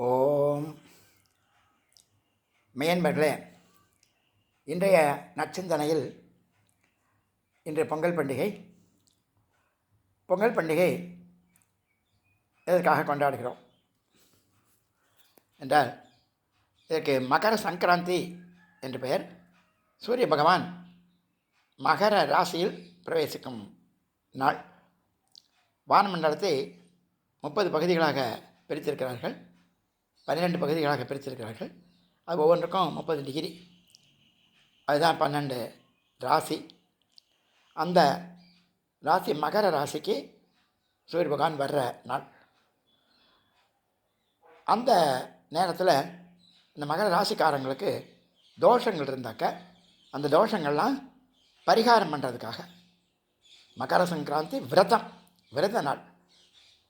ஓம் மெய்யன்பர்களே, இன்றைய நற்சிந்தனையில் இன்று பொங்கல் பண்டிகை. பொங்கல் பண்டிகை எதற்காக கொண்டாடுகிறோம் என்றால், இதற்கு மகர சங்கராந்தி என்று பெயர். சூரிய பகவான் மகர ராசியில் பிரவேசிக்கும் நாள். வானமண்டலத்தை 30 பகுதிகளாக பிரித்திருக்கிறார்கள், 12 பகுதிகளாக பிரித்திருக்கிறார்கள். அது ஒவ்வொன்றுக்கும் 30 டிகிரி, அதுதான் 12 ராசி. அந்த ராசி மகர ராசிக்கு சூரிய பகவான் வர்ற நாள். அந்த நேரத்தில் இந்த மகர ராசிக்காரங்களுக்கு தோஷங்கள் இருந்தாக்க அந்த தோஷங்கள்லாம் பரிகாரம் பண்ணுறதுக்காக மகர சங்கராந்தி விரத நாள்.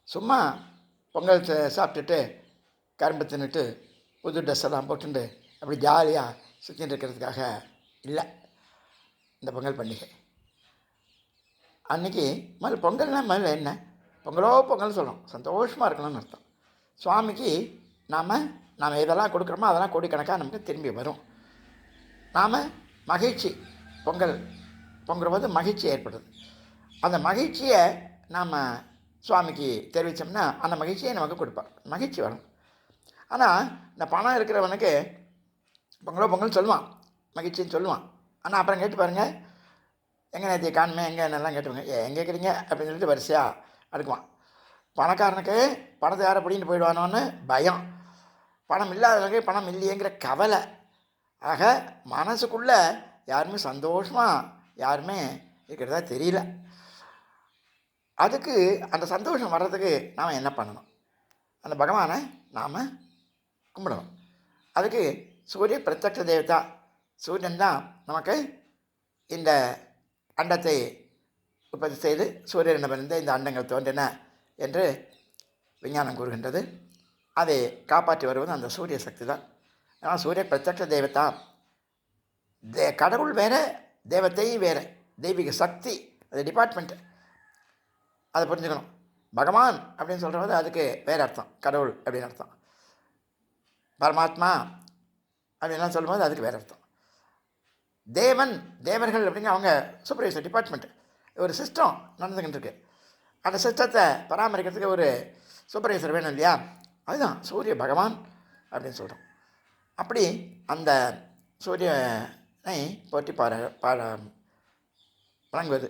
சும்மா பொங்கல் சாப்பிட்டுட்டு கரும்பு தின்னுட்டு புது ட்ரெஸ் எல்லாம் போட்டுட்டு அப்படி ஜாலியாக சுற்றிட்டு இருக்கிறதுக்காக இல்லை இந்த பொங்கல் பண்டிகை. அன்றைக்கி பொங்கல்னால் முதல்ல என்ன? பொங்கல் சொல்லணும், சந்தோஷமாக இருக்கணும்னு அர்த்தம். சுவாமிக்கு நாம் எதெல்லாம் கொடுக்குறோமோ அதெல்லாம் கோடிக்கணக்காக நமக்கு திரும்பி வரும். நாம் மகிழ்ச்சி, பொங்குற போது மகிழ்ச்சி ஏற்படுது. அந்த மகிழ்ச்சியை நாம் சுவாமிக்கு தெரிவித்தோம்னா அந்த மகிழ்ச்சியை நமக்கு கொடுப்பார், மகிழ்ச்சி வரும். ஆனால் இந்த பணம் இருக்கிறவனுக்கு பொங்கல் சொல்லுவான், மகிழ்ச்சின்னு சொல்லுவான். ஆனால் அப்புறம் கேட்டு பாருங்கள், எங்கே நேற்று காணுமே, எங்கே என்னெல்லாம் கேட்டுவாங்க, எங்கே இருக்கிறீங்க அப்படின்னு சொல்லிட்டு வரிசையாக அடுக்குவான். பணக்காரனுக்கு பணத்தை யாரை பிடிக்கிட்டு போயிடுவானோன்னு பயம், பணம் இல்லாதவனுக்கு பணம் இல்லையேங்கிற கவலை. ஆக மனசுக்குள்ளே யாருமே சந்தோஷமாக யாருமே இருக்கிறதா தெரியல. அதுக்கு அந்த சந்தோஷம் வர்றதுக்கு நாம் என்ன பண்ணணும்? அந்த பகவானை நாம் கும்பிடணும். அதுக்கு சூரிய பிரத்யக்ஷ தேவதா, சூரியன் தான் நமக்கு இந்த அண்டத்தை உற்பத்தி செய்து சூரியனிடமிருந்து இந்த அண்டங்கள் தோன்றின என்று விஞ்ஞானம் கூறுகின்றது. அதை காப்பாற்றி வருவது அந்த சூரிய சக்தி தான். ஆனால் சூரிய பிரத்யக்ஷ தேவதா, கடவுள் வேறு, தேவத்தை வேறு, தெய்வீக சக்தி, அது டிபார்ட்மெண்ட்டு, அதை புரிஞ்சுக்கணும். பகவான் அப்படின்னு சொல்கிறது அதுக்கு வேறு அர்த்தம், கடவுள் அப்படின்னு அர்த்தம். பரமாத்மா அப்படின்லாம் சொல்லும்போது அதுக்கு வேறு அர்த்தம். தேவர்கள் அப்படிங்க அவங்க சூப்பர்வைசர் டிபார்ட்மெண்ட்டு, ஒரு சிஸ்டம் நடந்துக்கிட்டு இருக்கு. அந்த சிஸ்டத்தை பராமரிக்கிறதுக்கு ஒரு சூப்பர்வைசர் வேணும் இல்லையா? அதுதான் சூரிய பகவான் அப்படின்னு சொல்கிறோம். அப்படி அந்த சூரியனை போற்றி வழங்குவது.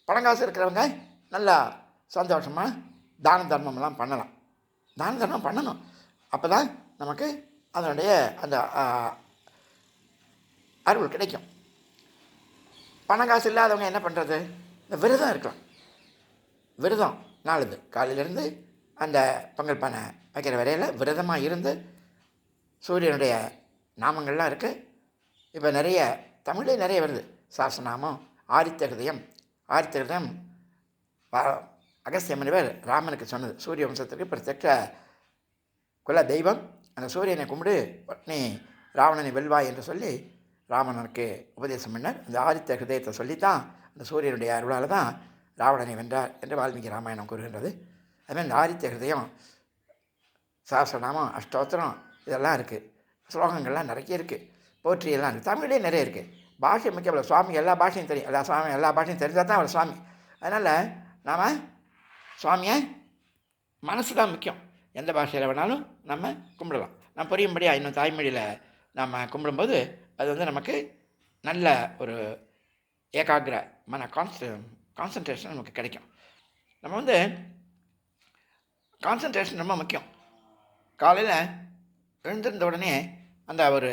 பணங்காசு இருக்கிறவங்க நல்லா சந்தோஷமாக தான தர்மம்லாம் பண்ணலாம். தான தர்மம் பண்ணணும், அப்போ தான் நமக்கு அதனுடைய அந்த அருள் கிடைக்கும். பணங்காசு இல்லாதவங்க என்ன பண்ணுறது? இந்த விரதம் இருக்கலாம். விரதம் நாளுது காலையிலேருந்து அந்த பொங்கல் பானை வைக்கிற வரையில் விரதமாக இருந்து சூரியனுடைய நாமங்கள்லாம் இருக்குது. இப்போ நிறைய தமிழே நிறைய வருது. சாஸ்திரநாமம், ஆதித்ய ஹிருதயம் அகஸ்திய முனிவர் ராமனுக்கு சொன்னது. சூரிய வம்சத்துக்கு பிரத்யட்ச குல தெய்வம். அந்த சூரியனை கும்பிடு, நீ ராவணனை வெல்வாய் என்று சொல்லி ராவணனுக்கு உபதேசம் பண்ணார். அந்த ஆதித்ய ஹிருதயத்தை சொல்லித்தான் அந்த சூரியனுடைய அருளால் தான் ராவணனை வென்றார் என்று வால்மீகி ராமாயணம் கூறுகின்றது. அதுமாதிரி இந்த ஆதித்ய ஹிருதயம், சாஸ்திரநாமம், அஷ்டோத்திரம் இதெல்லாம் இருக்குது. ஸ்லோகங்கள்லாம் நிறைய இருக்குது, போற்றியெல்லாம் இருக்குது. தமிழே நிறைய இருக்குது. பாஷை முக்கியம். சுவாமி எல்லா பாஷையும் தெரியும். எல்லா பாஷையும் தெரிஞ்சால் தான் அவர் சுவாமி. அதனால் நாம் சுவாமியை மனசு தான் முக்கியம். எந்த பாஷையில் வேணாலும் நம்ம கும்பிடலாம். நம்ம புரியும்படியாக இன்னும் தாய்மொழியில் நம்ம கும்பிடும்போது அது நமக்கு நல்ல ஒரு ஏகாகிர மன கான்சன்ட்ரேஷன் நமக்கு கிடைக்கும். நம்ம கான்சன்ட்ரேஷன் ரொம்ப முக்கியம். காலையில் எழுந்திருந்த உடனே அந்த ஒரு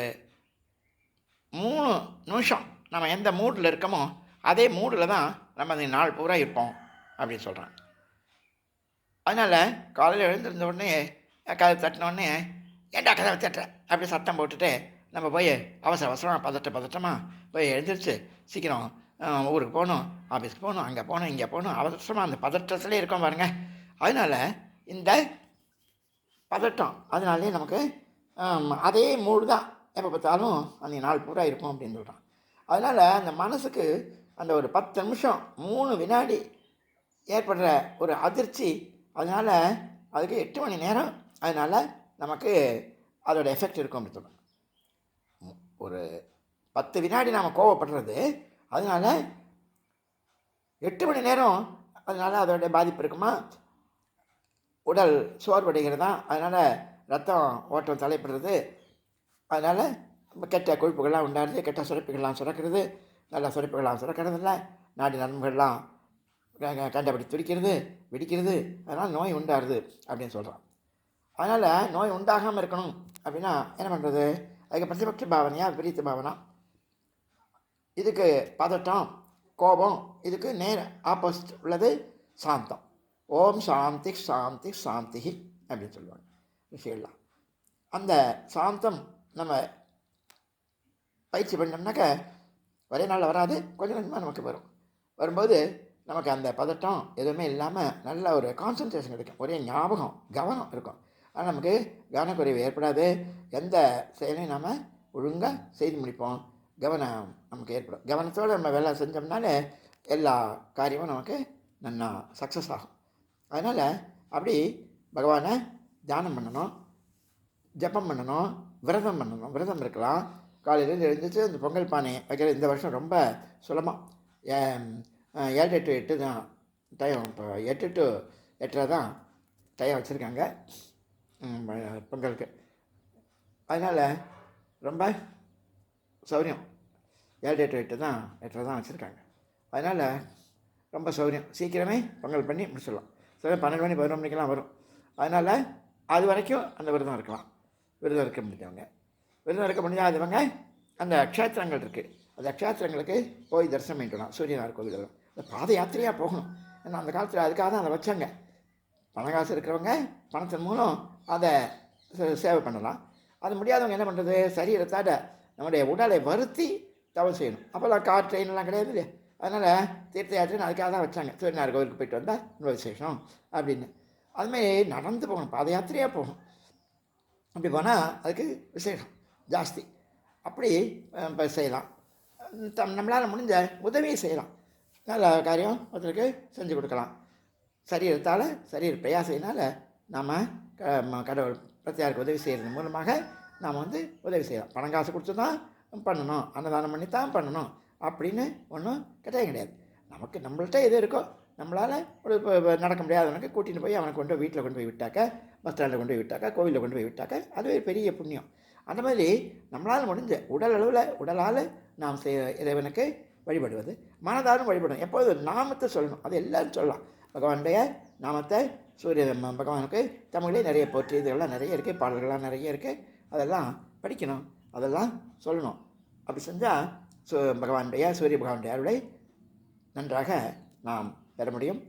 3 நிமிஷம் நம்ம எந்த மூடில் இருக்கோமோ அதே மூடில் தான் நம்ம அந்த நாள் பூரா இருப்போம் அப்படின்னு சொல்கிறாங்க. அதனால் காலையில் எழுந்திருந்த உடனே கதவை தட்டினோடனே ஏன்டா கதவை தட்டுற அப்படி சத்தம் போட்டுட்டு நம்ம போய் அவசரமாக பதட்டமாக போய் எழுந்திரிச்சு சீக்கிரம் ஊருக்கு போகணும், ஆஃபீஸ்க்கு போகணும், அங்கே போகணும், இங்கே போகணும், அவசரமாக அந்த பதட்டத்துலேயே இருக்கோம் பாருங்கள். அதனால் இந்த பதட்டம், அதனாலே நமக்கு அதே மூடு தான் எப்போ பார்த்தாலும் அந்த நாள் பூரா இருக்கும் அப்படின்னு சொல்கிறான். அதனால் அந்த மனசுக்கு அந்த ஒரு 10 நிமிஷம் 3 வினாடி ஏற்படுற ஒரு அதிர்ச்சி, அதனால் அதுக்கு 8 மணி நேரம் அதனால் நமக்கு அதோட எஃபெக்ட் இருக்கும் அப்படின்னு சொல்லுவாங்க. ஒரு 10 வினாடி நாம் கோவப்படுறது, அதனால் 8 மணி நேரம் அதனால் அதோடைய பாதிப்பு இருக்குமா? உடல் சோர்வடைகிறதா, அதனால் ரத்தம் ஓட்டம் தலைப்படுறது, அதனால் கெட்ட கொழுப்புகள்லாம் உண்டாடுது, கெட்ட சுரப்பிகள்லாம் சுரக்கிறது, நல்ல சுரப்பிகள்லாம் சுரக்கிறதில்ல, நாடி நரம்புகள்லாம் கண்டபடி துடிக்கிறது, வெடிக்கிறது, அதனால் நோய் உண்டாடுது அப்படின்னு சொல்கிறான். அதனால் நோய் உண்டாகாமல் இருக்கணும் அப்படின்னா என்ன பண்ணுறது? அதுக்கு பிரதிபட்ச பாவனையா விபரீத பாவனா, இதுக்கு பதட்டம், கோபம், இதுக்கு நேர் ஆப்போசிட் உள்ளது சாந்தம். ஓம் சாந்தி சாந்தி சாந்தி அப்படின்னு சொல்லுவாங்க விஷயம்லாம். அந்த சாந்தம் நம்ம பயிற்சி பண்ணோம்னாக்க ஒரே நாளில் வராது, கொஞ்சம் கொஞ்சமாக நமக்கு வரும். வரும்போது நமக்கு அந்த பதட்டம் எதுவுமே இல்லாமல் நல்ல ஒரு கான்சன்ட்ரேஷன் கிடைக்கும், ஒரே ஞாபகம், கவனம் இருக்கும். ஆனால் நமக்கு கவனக்குறைவு ஏற்படாது, எந்த செயலையும் நாம் ஒழுங்காக செய்து முடிப்போம், கவனம் நமக்கு ஏற்படும். கவனத்தோடு நம்ம வேலை செஞ்சோம்னாலே எல்லா காரியமும் நமக்கு நல்லா சக்ஸஸ் ஆகும். அதனால் அப்படி பகவானை தியானம் பண்ணணும், ஜபம் பண்ணணும், விரதம் பண்ணணும். விரதம் இருக்கலாம். காலையில் எழுந்திரிச்சு அந்த பொங்கல் பானை வைக்கிறது இந்த வருஷம் ரொம்ப சுலபம். 7 to 8 தான் டைம். இப்போ 8 to 8:30 தான் டைம் வச்சுருக்காங்க பொங்கலுக்கு. அதனால் ரொம்ப சௌரியம். 7 to 8 தான் 8:30 தான் வச்சுருக்காங்க. அதனால் ரொம்ப சௌரியம், சீக்கிரமே பொங்கல் பண்ணி முடிச்சிடலாம். சில 12 மணி 11 மணிக்கெல்லாம் வரும். அதனால் அது வரைக்கும் அந்த விரதம் இருக்கலாம். விரதம் இருக்க முடிஞ்சவங்க, விரதம் இருக்க முடியாதவங்க அந்த க்ஷேத்திரங்கள் இருக்குது, அந்த க்ஷேத்திரங்களுக்கு போய் தரிசனம் பண்ணிட்டு சூரியனார் கோவில் இந்த பாத யாத்திரையாக போகணும். ஏன்னா அந்த காலத்தில் அதுக்காக தான் அதை வச்சாங்க. பணம் காசு இருக்கிறவங்க பணத்தின் மூலம் அதை சேவை பண்ணலாம். அது முடியாதவங்க என்ன பண்ணுறது? சரீரத்தால் நம்முடைய உடலை வருத்தி தவறு செய்யணும். அப்போல்லாம் கார் ட்ரெயின்லாம் கிடையாது இல்லையா? அதனால் தீர்த்த யாத்திரைன்னு அதுக்காக தான் வச்சாங்க. சூரியனார் கோவிலுக்கு போயிட்டு வந்தால் ரொம்ப விசேஷம் அப்படின்னு. அதுமாதிரி நடந்து போகணும், பாத யாத்திரையாக போகணும். அப்படி போனால் அதுக்கு விசேஷம் ஜாஸ்தி. அப்படி இப்போ செய்யலாம். நம்மளால் முடிஞ்ச உதவியை செய்யலாம். நல்ல காரியம் ஒருத்தருக்கு செஞ்சு கொடுக்கலாம். சரீரத்தால், சரீர பிரயாசையினால் நாம் கடவுள் பிரத்தியாருக்கு உதவி செய்கிறது மூலமாக நாம் உதவி செய்யலாம். பணம் காசு கொடுத்து தான் பண்ணணும், அன்னதானம் பண்ணி தான் பண்ணணும் அப்படின்னு ஒன்றும் கிடையாது. நமக்கு நம்மள்கிட்ட எது இருக்கோ, நம்மளால் ஒரு நடக்க முடியாதவனுக்கு கூட்டிகிட்டு போய் அவனை கொண்டு வீட்டில் கொண்டு போய் விட்டாக்க, பஸ் ஸ்டாண்டில் கொண்டு போய் விட்டாக்க, கோவிலில் கொண்டு போய் விட்டாக்க, அதுவே பெரிய புண்ணியம். அந்த மாதிரி நம்மளால் முடிஞ்ச உடல் அளவில், உடலால் நாம் இறைவனுக்கு வழிபடுவது, மனதாலும் வழிபடும். எப்போது நாமத்தை சொல்லணும், அது எல்லோரும் சொல்லலாம். பகவானுடைய நாமத்தை, சூரிய பகவானுக்கு தமிழே நிறைய போற்றி இதெல்லாம் நிறைய இருக்குது, பாடல்கள்லாம் நிறைய இருக்குது, அதெல்லாம் படிக்கணும், அதெல்லாம் சொல்லணும். அப்படி செஞ்சால் பகவானுடைய, சூரிய பகவானுடைய அருளை நன்றாக நாம் பெற முடியும்.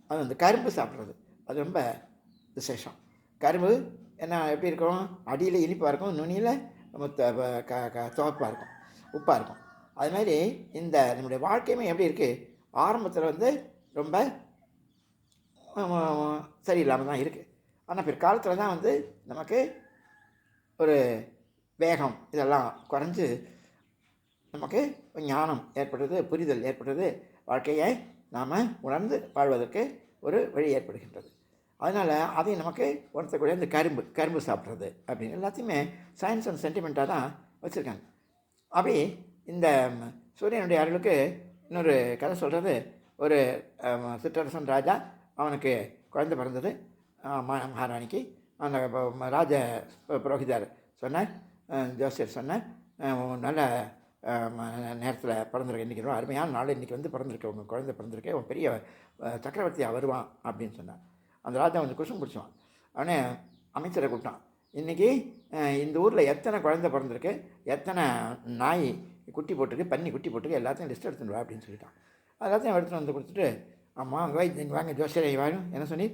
அது கரும்பு சாப்பிட்றது அது ரொம்ப விசேஷம். கரும்பு என்ன எப்படி இருக்கும்? அடியில் இனிப்பாக இருக்கும், நுனியில் துவப்பாக இருக்கும், உப்பாக இருக்கும். அதுமாதிரி இந்த நம்முடைய வாழ்க்கையுமே எப்படி இருக்குது? ஆரம்பத்தில் ரொம்ப சரியில்லாமல் தான் இருக்குது. ஆனால் பிற்காலத்தில் தான் நமக்கு ஒரு வேகம் இதெல்லாம் குறைஞ்சி நமக்கு ஞானம் ஏற்படுறது, புரிதல் ஏற்படுறது, வாழ்க்கையை நாம் உணர்ந்து வாழ்வதற்கு ஒரு வழி ஏற்படுகின்றது. அதனால் அதையும் நமக்கு உணர்த்தக்கூடிய இந்த கரும்பு சாப்பிட்றது அப்படின்னு எல்லாத்தையுமே சயின்ஸ் அண்ட் சென்டிமெண்ட்டாக தான் வச்சுருக்காங்க. அப்படி இந்த சூரியனுடைய அருளுக்கு இன்னொரு கதை சொல்கிறது. ஒரு சிற்றரசன் ராஜா, அவனுக்கு குழந்தை பிறந்தது. மகாராணிக்கு அந்த ராஜ புரோகிதர் சொன்னார், ஜோசியர் சொன்னார், நல்ல நேரத்தில் பிறந்திருக்க, இன்றைக்கி ரொம்ப அருமையான நாள், இன்றைக்கி பிறந்திருக்க, உங்கள் குழந்தை பிறந்திருக்க, அவன் பெரிய சக்கரவர்த்தியாக வருவான் அப்படின்னு சொன்னான். அந்த ராஜா குஷம் பிடிச்சான். அவனே அமைச்சரை கூப்பிட்டான், இன்றைக்கி இந்த ஊரில் எத்தனை குழந்தை பிறந்திருக்கு, எத்தனை நாய் குட்டி போட்டிருக்கு, பன்னி குட்டி போட்டிருக்கு, எல்லாத்தையும் லிஸ்ட் எடுத்துட்டு வா அப்படின்னு சொல்லிட்டான். எல்லாத்தையும் எடுத்துகிட்டு கொடுத்துட்டு, ஆமாம் வாங்க ஜோசியரை வாங்க, என்ன சொன்னி,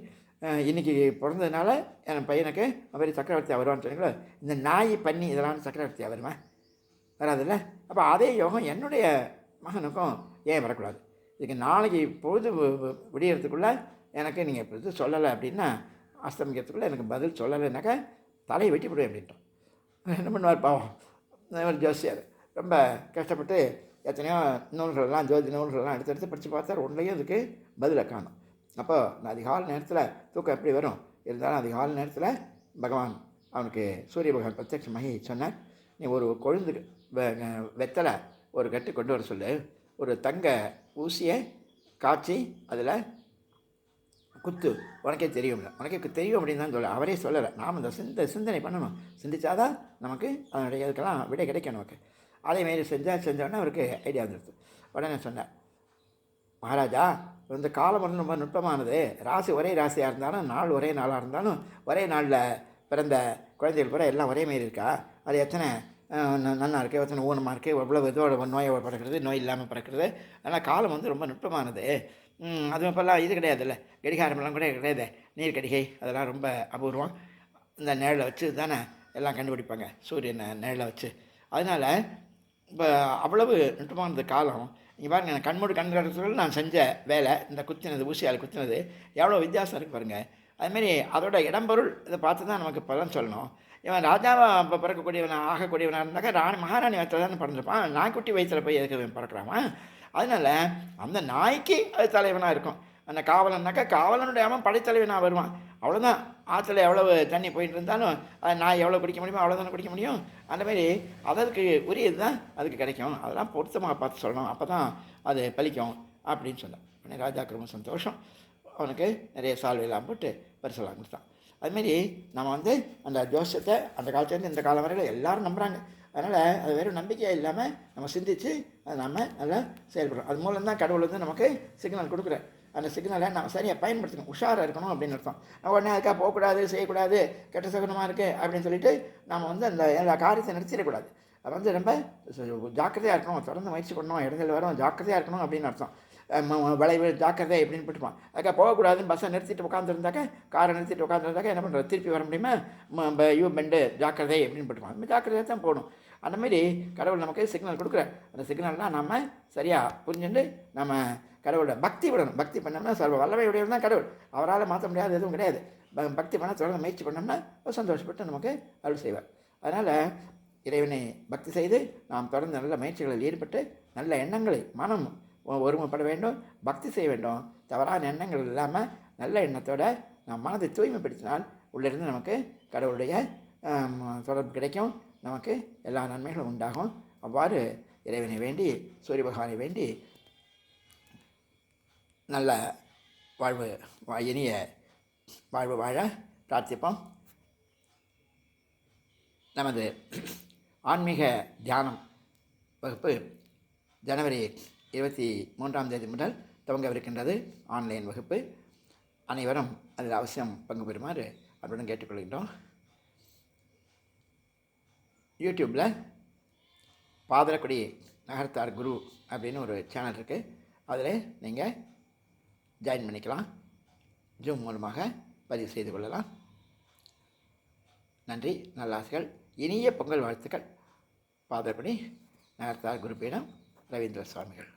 இன்றைக்கி பிறந்ததுனால என் பையனுக்கு பெரிய சக்கரவர்த்தியாக வருவான்னு சொன்னீங்களோ, இந்த நாய் பன்னி இதெல்லாம் சக்கரவர்த்தியாக வருமா? வராதில்ல. அப்போ அதே யோகம் என்னுடைய மகனுக்கும் ஏன் வரக்கூடாது? இதுக்கு நாளைக்கு பொழுது விடியறதுக்குள்ளே எனக்கு நீங்கள் இப்போ இது சொல்லலை அப்படின்னா, அஸ்தமிக்கிறதுக்குள்ளே எனக்கு பதில் சொல்லலைன்னாக்கா தலையை வெட்டி விடுவேன் அப்படின்ட்டோம். என்ன பண்ணுவார் பாவம் ஒரு ஜோசியார். ரொம்ப கஷ்டப்பட்டு எத்தனையோ நூல்களெல்லாம், ஜோதி நூல்களெல்லாம் எடுத்து படித்து பார்த்தார். ஒன்றையும் அதுக்கு பதிலை காணும். அப்போ நான் அதிகாலை நேரத்தில் தூக்கம் எப்படி வரும்? இருந்தாலும் அதிகாலை நேரத்தில் பகவான் அவனுக்கு சூரிய பகவான் பிரத்யட்சமாகி சொன்னார், நீ ஒரு கொழுந்து வெத்தலை ஒரு கட்டு கொண்டு வர சொல்லு, ஒரு தங்க ஊசியை காய்ச்சி அதில் குத்து, உனக்கே தெரியும்ல, உனக்கே தெரியும் அப்படின்னு தான் சொல்ல, அவரே சொல்லலை. நாம் இந்த சிந்தனை பண்ணணும், சிந்திச்சாதான் நமக்கு அதனுடைய இதுக்கெல்லாம் விடை கிடைக்கும் நமக்கு. அதேமாரி செஞ்சோடனே அவருக்கு ஐடியா வந்துடுது. உடனே சொன்னார், மகாராஜா இந்த காலம் வந்து ரொம்ப நுட்பமானது, ராசி ஒரே ராசியாக இருந்தாலும் நாள் ஒரே நாளாக இருந்தாலும் ஒரே நாளில் பிறந்த குழந்தைகள் கூட எல்லாம் ஒரே மாரி இருக்கா, அது எத்தனை நல்லா இருக்குது, எத்தனை ஊனமாக இருக்குது, எவ்வளோ இதோட நோயை பிறக்கிறது, நோய் இல்லாமல் பிறக்கிறது, அதனால் காலம் வந்து ரொம்ப நுட்பமானது. அதுவும் இப்போல்லாம் இது கிடையாதுல்ல, கடிகாரமெல்லாம் கூட கிடையாது, நீர் கடிகை அதெல்லாம் ரொம்ப அபூர்வம். இந்த நிழலை வச்சு தானே எல்லாம் கண்டுபிடிப்பாங்க, சூரியனை நிழலை வச்சு. அதனால் இப்போ அவ்வளவு நுட்பமானது காலம். நீங்கள் பாருங்கள், நான் கண்மூடி கண்காட்சிகள் நான் செஞ்ச வேலை, இந்த குத்தினது ஊசியால் குத்தினது எவ்வளோ வித்தியாசம் இருக்குது பாருங்கள். அதுமாரி அதோட இடம்பொருள் இதை பார்த்து தான் நமக்கு பலன் சொல்லணும். இவன் ராஜாவாக இப்போ பிறக்கக்கூடியவனாக ஆகக்கூடியவனாக இருந்தாக்கா மகாராணி வயத்தில் தானே பிறந்திருப்பான், நாய்க்குட்டி வயத்தில் போய் எதுக்கு பிறக்கிறான். அதனால் அந்த நாய்க்கு அது தலைவனாக இருக்கும். அந்த காவலன்னாக்கா காவலனுடைய அவன் படைத்தலைவனாக வருவான், அவ்வளோதான். ஆற்றுல எவ்வளவு தண்ணி போயிட்டு இருந்தாலும் அது நாய் எவ்வளோ குடிக்க முடியுமோ அவ்வளோதானே குடிக்க முடியும். அந்தமாரி அதற்கு உரியது தான் அதுக்கு கிடைக்கும், அதெல்லாம் பொருத்தமாக பார்த்து சொல்லணும், அப்போ தான் அது பலிக்கும் அப்படின்னு சொன்னான். உடனே ராஜாவுக்கு ரொம்ப சந்தோஷம். அவனுக்கு நிறைய சால்வையெல்லாம் போட்டு பரிசெல்லாம் கொடுத்தான். அதுமாரி நம்ம வந்து அந்த ஜோசியத்தை அந்த காலத்துலேருந்து இந்த காலம் வரையில் எல்லோரும் நம்புகிறாங்க. அதனால் அது வெறும் நம்பிக்கையாக இல்லாமல் நம்ம சிந்தித்து அதை நம்ம நல்லா செயல்படுறோம். அது மூலம் தான் கடவுள் வந்து நமக்கு சிக்னல் கொடுக்குறேன். அந்த சிக்னலை நம்ம சரியாக பயன்படுத்தணும், உஷாராக இருக்கணும் அப்படின்னு அர்த்தம். உடனே அதுக்காக போகக்கூடாது, செய்யக்கூடாது, கெட்ட சகுனமாக இருக்குது அப்படின்னு சொல்லிட்டு நம்ம வந்து அந்த எல்லா காரியத்தை நிறுத்திடக்கூடாது. அது வந்து ரொம்ப ஜாக்கிரதையாக இருக்கணும், தொடர்ந்து முயற்சி பண்ணணும், இடங்கள் வரும் ஜாக்கிரதையாக இருக்கணும் அப்படின்னு அர்த்தம். வளைவு ஜாக்கிரதை எப்படின்னு போட்டுப்பான். அதுக்காக போகக்கூடாதுன்னு பஸ்ஸை நிறுத்திட்டு உட்காந்துருந்தாக்க, காரை நிறுத்திட்டு உட்காந்துருந்தாக்க என்ன பண்ணுறது, திருப்பி வர முடியுமா, யூ பெண்டு ஜாக்கிரதை எப்படின்னு போட்டுப்பான். அந்த ஜாக்கிரதையாக தான் போகணும். அந்தமாரி கடவுள் நமக்கு சிக்னல் கொடுக்குற அந்த சிக்னல்லாம் நம்ம சரியாக புரிஞ்சுட்டு நம்ம கடவுளோட பக்தி விடணும். பக்தி பண்ணோம்னா சர்வ வல்லமை உடையவர் தான் கடவுள், அவரால் மாற்ற முடியாது எதுவும் கிடையாது. பக்தி பண்ண தொடர்ந்து முயற்சி பண்ணோம்னா சந்தோஷப்பட்டு நமக்கு அருள் செய்வார். அதனால் இறைவனை பக்தி செய்து நாம் தொடர்ந்து நல்ல முயற்சிகளில் ஈடுபட்டு நல்ல எண்ணங்களை மனம் ஒருமைப்பட வேண்டும், பக்தி செய்ய வேண்டும். தவறான எண்ணங்கள் இல்லாமல் நல்ல எண்ணத்தோடு நாம் மனதை தூய்மைப்படுத்தினால் உள்ளிருந்து நமக்கு கடவுளுடைய தொடர்பு கிடைக்கும், நமக்கு எல்லா நன்மைகளும் உண்டாகும். அவ்வாறு இறைவனை வேண்டி சூரிய பகவானை வேண்டி நல்ல வாழ்வு இனிய வாழ்வு வாழ பிரார்த்திப்போம். நமது ஆன்மீக தியானம் வகுப்பு ஜனவரி 23ஆம் தேதி முதல் துவங்கவிருக்கின்றது. ஆன்லைன் வகுப்பு. அனைவரும் அதில் அவசியம் பங்கு பெறுமாறு அன்புடன் கேட்டுக்கொள்கின்றோம். யூடியூப்பில் பாதரக்குடி நகரத்தார் குரு அப்படின்னு ஒரு சேனல் இருக்குது, அதில் நீங்கள் ஜாயின் பண்ணிக்கலாம், ஜூம் மூலமாக பதிவு செய்து கொள்ளலாம். நன்றி, நல்லாசிகள், இனிய பொங்கல் வாழ்த்துக்கள். பாதரக்குடி நகரத்தார் குருபீடம் ரவீந்திர சுவாமிகள்.